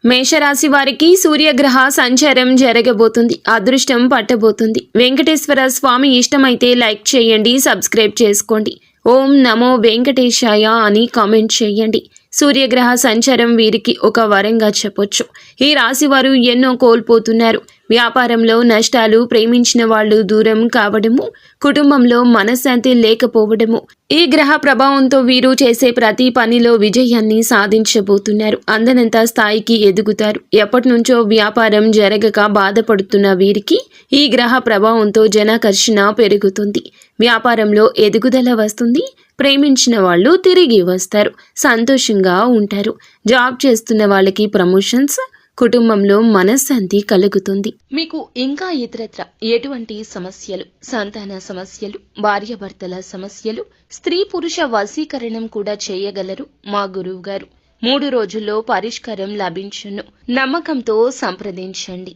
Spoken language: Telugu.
మేషరాశి వారికి సూర్యగ్రహ సంచారం జరగబోతుంది. అదృష్టం పట్టబోతుంది. వెంకటేశ్వర స్వామి ఇష్టమైతే లైక్ చేయండి, సబ్స్క్రైబ్ చేసుకోండి. ఓం నమో వెంకటేశాయ అని కామెంట్ చేయండి. సూర్యగ్రహ సంచారం వీరికి ఒక వరంగా చెప్పొచ్చు. ఈ రాశి వారు ఎన్నో కోల్పోతున్నారు. వ్యాపారంలో నష్టాలు, ప్రేమించిన వాళ్ళు దూరం కావడము, కుటుంబంలో మనశ్శాంతి లేకపోవడము. ఈ గ్రహ ప్రభావంతో వీరు చేసే ప్రతి పనిలో విజయాన్ని సాధించబోతున్నారు. అందనంత స్థాయికి ఎదుగుతారు. ఎప్పటి నుంచో వ్యాపారం జరగక బాధపడుతున్న వీరికి ఈ గ్రహ ప్రభావంతో జనాకర్షణ పెరుగుతుంది. వ్యాపారంలో ఎదుగుదల వస్తుంది. ప్రేమించిన వాళ్ళు తిరిగి వస్తారు. సంతోషంగా ఉంటారు. జాబ్ చేస్తున్న వాళ్ళకి ప్రమోషన్స్, కుటుంబంలో మనశ్శాంతి కలుగుతుంది. మీకు ఇంకా ఇతరత్ర ఎటువంటి సమస్యలు, సంతాన సమస్యలు, భార్యాభర్తల సమస్యలు, స్త్రీ పురుష వశీకరణం కూడా చేయగలరు మా గురువు గారు. 3 రోజుల్లో పరిష్కారం లభించును. నమ్మకంతో సంప్రదించండి.